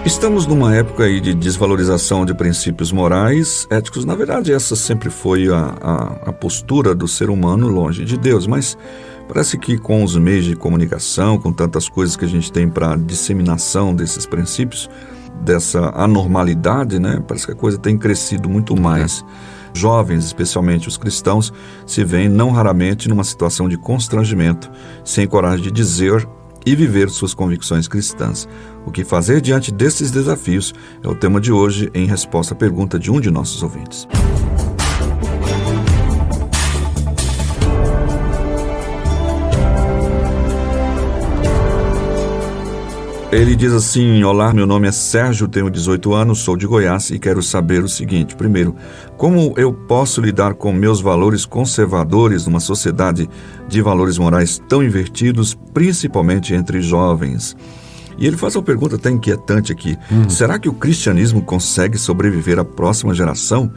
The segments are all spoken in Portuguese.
Estamos numa época aí de desvalorização de princípios morais, éticos. Na verdade, essa sempre foi a postura do ser humano longe de Deus, mas parece que com os meios de comunicação, com tantas coisas que a gente tem para disseminação desses princípios, dessa anormalidade, né? Parece que a coisa tem crescido muito mais. Jovens, especialmente os cristãos, se veem não raramente numa situação de constrangimento, sem coragem de dizer e viver suas convicções cristãs. O que fazer diante desses desafios é o tema de hoje, em resposta à pergunta de um de nossos ouvintes. Ele diz assim: olá, meu nome é Sérgio, tenho 18 anos, sou de Goiás e quero saber o seguinte. Primeiro, como eu posso lidar com meus valores conservadores numa sociedade de valores morais tão invertidos, principalmente entre jovens? E ele faz uma pergunta até inquietante aqui. Será que o cristianismo consegue sobreviver à próxima geração?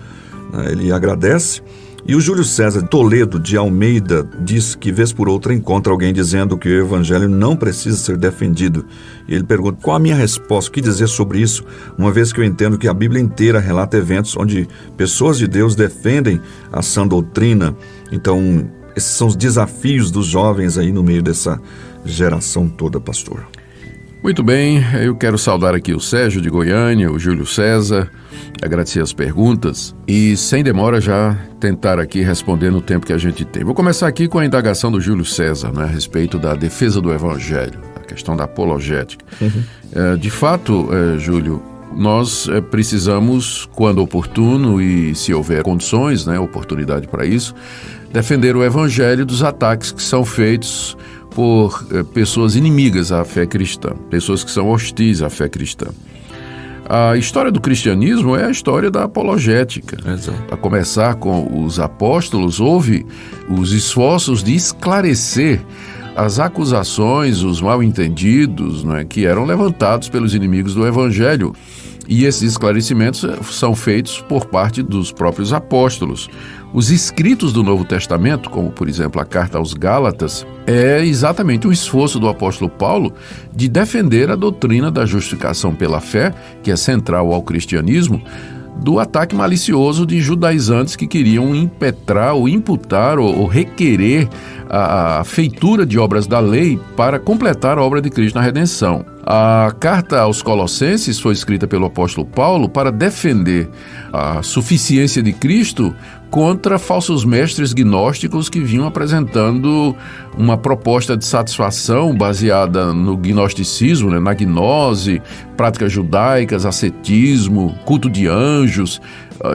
Ele agradece. E o Júlio César Toledo de Almeida diz que vez por outra encontra alguém dizendo que o evangelho não precisa ser defendido. E ele pergunta: qual a minha resposta? O que dizer sobre isso? Uma vez que eu entendo que a Bíblia inteira relata eventos onde pessoas de Deus defendem a sã doutrina. Então, esses são os desafios dos jovens aí no meio dessa geração toda, pastor. Muito bem, eu quero saudar aqui o Sérgio de Goiânia, o Júlio César, agradecer as perguntas e, sem demora, já tentar aqui responder no tempo que a gente tem. Vou começar aqui com a indagação do Júlio César, né, a respeito da defesa do Evangelho, a questão da apologética. De fato, Júlio, nós precisamos, quando oportuno e se houver condições, né, oportunidade para isso, defender o Evangelho dos ataques que são feitos por pessoas inimigas à fé cristã, pessoas que são hostis à fé cristã. A história do cristianismo é a história da apologética. Exato. A começar com os apóstolos, houve os esforços de esclarecer as acusações, os mal-entendidos, né, que eram levantados pelos inimigos do Evangelho. E esses esclarecimentos são feitos por parte dos próprios apóstolos. Os escritos do Novo Testamento, como por exemplo a carta aos Gálatas, é exatamente o esforço do apóstolo Paulo de defender a doutrina da justificação pela fé, que é central ao cristianismo, do ataque malicioso de judaizantes que queriam impetrar ou imputar ou requerer a feitura de obras da lei para completar a obra de Cristo na redenção. A carta aos Colossenses foi escrita pelo apóstolo Paulo para defender a suficiência de Cristo contra falsos mestres gnósticos que vinham apresentando uma proposta de satisfação baseada no gnosticismo, né, na gnose, práticas judaicas, ascetismo, culto de anjos.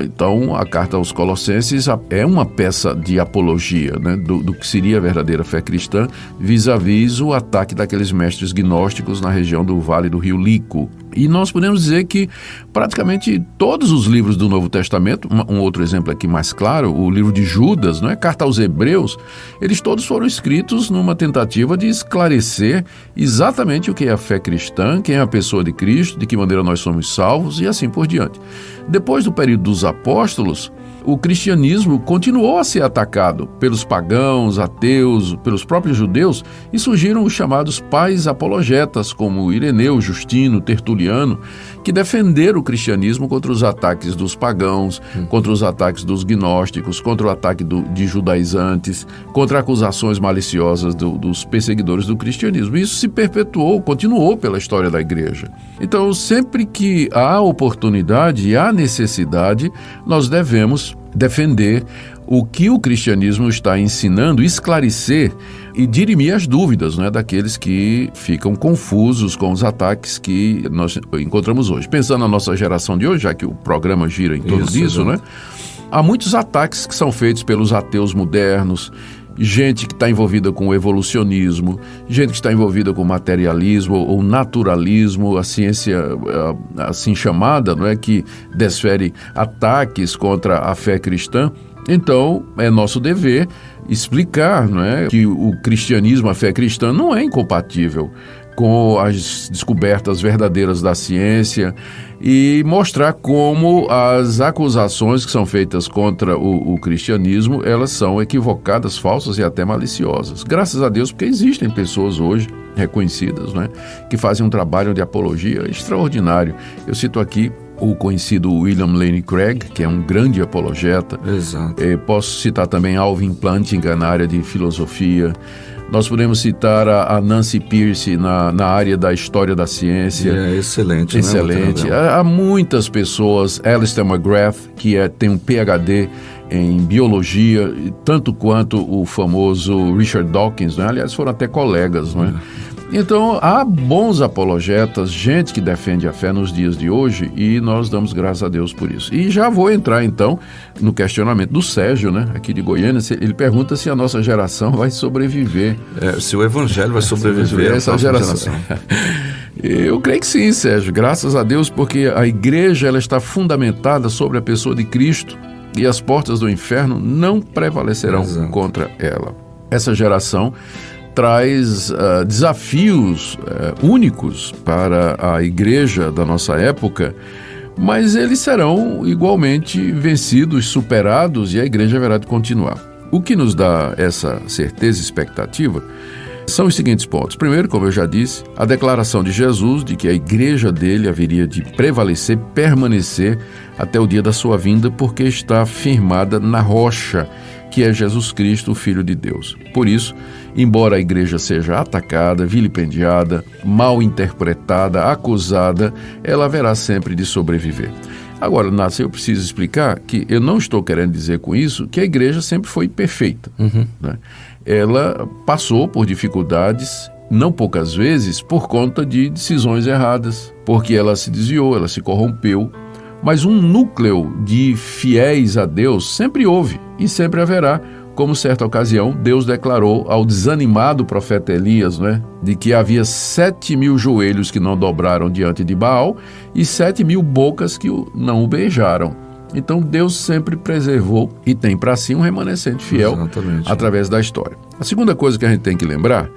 Então, a carta aos Colossenses é uma peça de apologia, né, do que seria a verdadeira fé cristã vis-à-vis o ataque daqueles mestres gnósticos na região do Vale do Rio Lico. E nós podemos dizer que praticamente todos os livros do Novo Testamento, um outro exemplo aqui mais claro, o livro de Judas, não é? Carta aos Hebreus, eles todos foram escritos numa tentativa de esclarecer exatamente o que é a fé cristã, quem é a pessoa de Cristo, de que maneira nós somos salvos e assim por diante. Depois do período dos apóstolos, o cristianismo continuou a ser atacado pelos pagãos, ateus, pelos próprios judeus, e surgiram os chamados pais apologetas, como Ireneu, Justino, Tertuliano, que defenderam o cristianismo contra os ataques dos pagãos, contra os ataques dos gnósticos, contra o ataque de judaizantes, contra acusações maliciosas dos perseguidores do cristianismo. Isso se perpetuou, continuou pela história da igreja. Então, sempre que há oportunidade e há necessidade, nós devemos defender o que o cristianismo está ensinando, esclarecer e dirimir as dúvidas, né, daqueles que ficam confusos com os ataques que nós encontramos hoje. Pensando na nossa geração de hoje, já que o programa gira em torno disso, né, há muitos ataques que são feitos pelos ateus modernos, gente que está envolvida com o evolucionismo, gente que está envolvida com o materialismo ou naturalismo, a ciência assim chamada, não é, que desfere ataques contra a fé cristã. Então, é nosso dever explicar, não é, que o cristianismo, a fé cristã, não é incompatível com as descobertas verdadeiras da ciência e mostrar como as acusações que são feitas contra o cristianismo, elas são equivocadas, falsas e até maliciosas. Graças a Deus, porque existem pessoas hoje reconhecidas, né, que fazem um trabalho de apologia extraordinário. Eu cito aqui o conhecido William Lane Craig, que é um grande apologeta. Exato. Posso citar também Alvin Plantinga na área de filosofia. Nós podemos citar a Nancy Pearce na área da história da ciência. É excelente, excelente. Né? Há muitas pessoas. Alistair McGrath, que tem um PhD em biologia, tanto quanto o famoso Richard Dawkins, né? Aliás, foram até colegas, não é? Então, há bons apologetas, gente que defende a fé nos dias de hoje, e nós damos graças a Deus por isso. E já vou entrar, então, no questionamento do Sérgio, né, aqui de Goiânia. Ele pergunta se a nossa geração vai sobreviver. Se o evangelho vai sobreviver a essa geração. Eu creio que sim, Sérgio, graças a Deus, porque a igreja ela está fundamentada sobre a pessoa de Cristo e as portas do inferno não prevalecerão contra ela. Essa geração traz desafios únicos para a igreja da nossa época, mas eles serão igualmente vencidos, superados, e a igreja haverá de continuar. O que nos dá essa certeza e expectativa são os seguintes pontos. Primeiro, como eu já disse, a declaração de Jesus de que a igreja dele haveria de prevalecer, permanecer até o dia da sua vinda, porque está firmada na rocha, que é Jesus Cristo, o Filho de Deus. Por isso, embora a igreja seja atacada, vilipendiada, mal interpretada, acusada, ela haverá sempre de sobreviver. Agora, Nácia, eu preciso explicar que eu não estou querendo dizer com isso que a igreja sempre foi perfeita. Né? Ela passou por dificuldades, não poucas vezes, por conta de decisões erradas, porque ela se desviou, ela se corrompeu. Mas um núcleo de fiéis a Deus sempre houve e sempre haverá, como certa ocasião Deus declarou ao desanimado profeta Elias, né, de que havia 7.000 joelhos que não dobraram diante de Baal e 7.000 bocas que não o beijaram. Então Deus sempre preservou e tem para si um remanescente fiel através da história. A segunda coisa que a gente tem que lembrar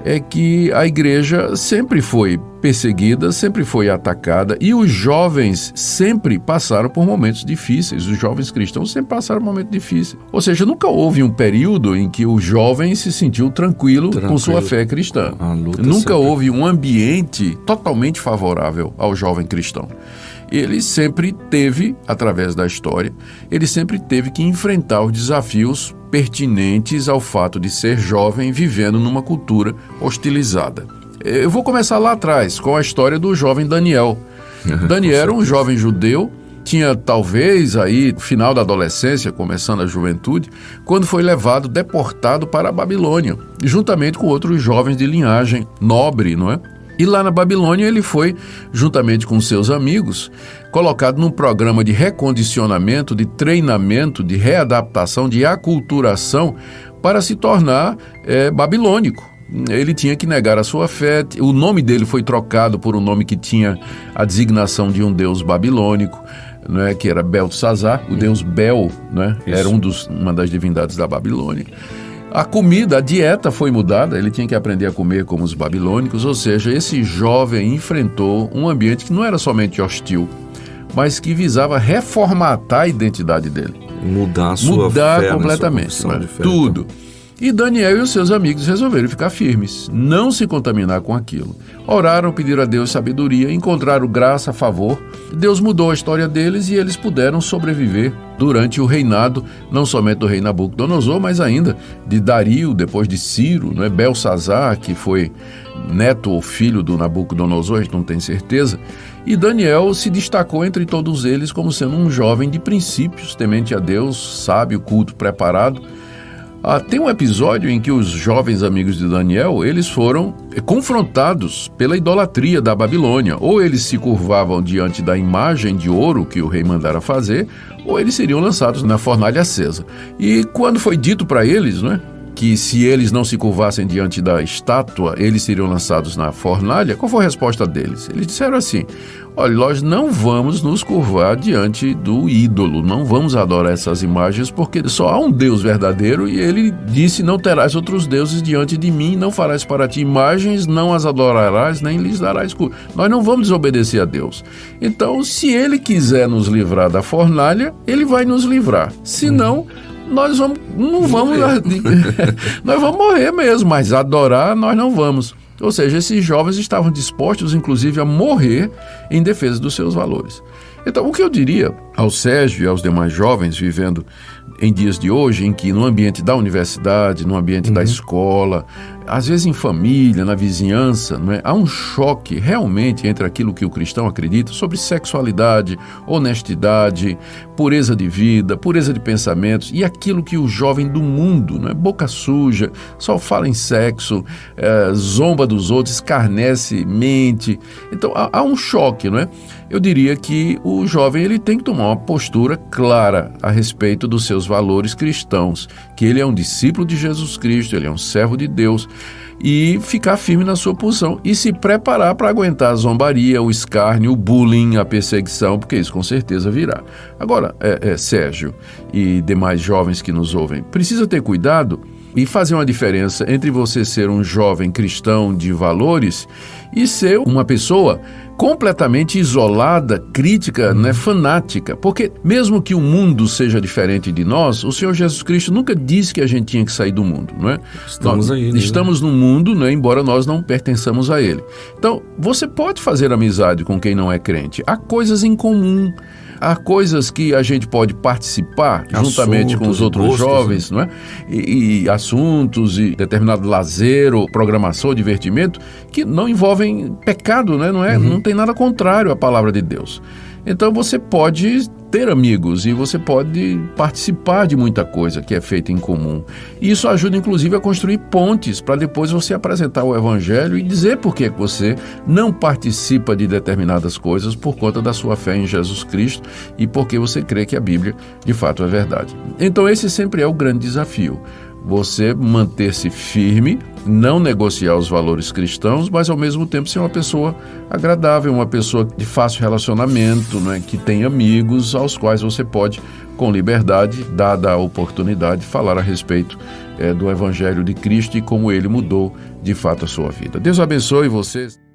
é que a igreja sempre foi perseguida, sempre foi atacada, e os jovens sempre passaram por momentos difíceis. Os jovens cristãos sempre passaram por momentos difíceis. Ou seja, nunca houve um período em que o jovem se sentiu tranquilo com sua fé cristã. Nunca houve um ambiente totalmente favorável ao jovem cristão. Ele sempre teve, através da história, ele sempre teve que enfrentar os desafios pertinentes ao fato de ser jovem vivendo numa cultura hostilizada. Eu vou começar lá atrás, com a história do jovem Daniel. Daniel era um jovem judeu, tinha talvez aí final da adolescência, começando a juventude, quando foi levado, deportado para a Babilônia, juntamente com outros jovens de linhagem nobre, não é? E lá na Babilônia ele foi, juntamente com seus amigos, colocado num programa de recondicionamento, de treinamento, de readaptação, de aculturação para se tornar babilônico. Ele tinha que negar a sua fé, o nome dele foi trocado por um nome que tinha a designação de um deus babilônico, né, que era Beltesazar, o deus Bel, né, era uma das divindades da Babilônia. A comida, a dieta foi mudada, ele tinha que aprender a comer como os babilônicos, ou seja, esse jovem enfrentou um ambiente que não era somente hostil, mas que visava reformatar a identidade dele. Mudar a sua fé, completamente, sua de fé, tudo. E Daniel e os seus amigos resolveram ficar firmes, não se contaminar com aquilo. Oraram, pediram a Deus sabedoria, encontraram graça, favor. Deus mudou a história deles e eles puderam sobreviver durante o reinado, não somente do rei Nabucodonosor, mas ainda de Dario, depois de Ciro, não é? Belsazar, que foi neto ou filho do Nabucodonosor, a gente não tem certeza. E Daniel se destacou entre todos eles como sendo um jovem de princípios, temente a Deus, sábio, culto, preparado. Tem um episódio em que os jovens amigos de Daniel, eles foram confrontados pela idolatria da Babilônia. Ou eles se curvavam diante da imagem de ouro que o rei mandara fazer, ou eles seriam lançados na fornalha acesa. E quando foi dito para eles, né, que se eles não se curvassem diante da estátua, eles seriam lançados na fornalha, qual foi a resposta deles? Eles disseram assim: olha, nós não vamos nos curvar diante do ídolo, não vamos adorar essas imagens, porque só há um Deus verdadeiro e ele disse: não terás outros deuses diante de mim, não farás para ti imagens, não as adorarás, nem lhes darás culto. Nós não vamos desobedecer a Deus. Então, se ele quiser nos livrar da fornalha, ele vai nos livrar. Se não, nós vamos morrer mesmo, mas adorar nós não vamos. Ou seja, esses jovens estavam dispostos, inclusive, a morrer em defesa dos seus valores. Então, o que eu diria ao Sérgio e aos demais jovens vivendo em dias de hoje, em que no ambiente da universidade, no ambiente da escola, às vezes em família, na vizinhança, não é? Há um choque realmente entre aquilo que o cristão acredita sobre sexualidade, honestidade, pureza de vida, pureza de pensamentos, e aquilo que o jovem do mundo, não é? Boca suja, só fala em sexo, zomba dos outros, escarnece, mente. Então há um choque, não é? Eu diria que o jovem ele tem que tomar uma postura clara a respeito dos seus valores cristãos, que ele é um discípulo de Jesus Cristo, ele é um servo de Deus, e ficar firme na sua posição e se preparar para aguentar a zombaria, o escárnio, o bullying, a perseguição, porque isso com certeza virá. Agora, Sérgio e demais jovens que nos ouvem, precisa ter cuidado e fazer uma diferença entre você ser um jovem cristão de valores e ser uma pessoa completamente isolada, crítica, né, fanática. Porque mesmo que o mundo seja diferente de nós, o Senhor Jesus Cristo nunca disse que a gente tinha que sair do mundo, não é? Estamos no mundo, né, embora nós não pertençamos a ele. Então, você pode fazer amizade com quem não é crente. Há coisas em comum. Há coisas que a gente pode participar juntamente com os outros jovens, não é? E assuntos e determinado lazer ou programação ou divertimento que não envolvem pecado, né? Não tem nada contrário à palavra de Deus. Então você pode ter amigos e você pode participar de muita coisa que é feita em comum. E isso ajuda inclusive a construir pontes para depois você apresentar o Evangelho e dizer por que você não participa de determinadas coisas por conta da sua fé em Jesus Cristo e porque você crê que a Bíblia de fato é verdade. Então esse sempre é o grande desafio. Você manter-se firme, não negociar os valores cristãos, mas ao mesmo tempo ser uma pessoa agradável, uma pessoa de fácil relacionamento, né, que tem amigos aos quais você pode, com liberdade, dada a oportunidade, falar a respeito do Evangelho de Cristo e como ele mudou de fato a sua vida. Deus abençoe vocês.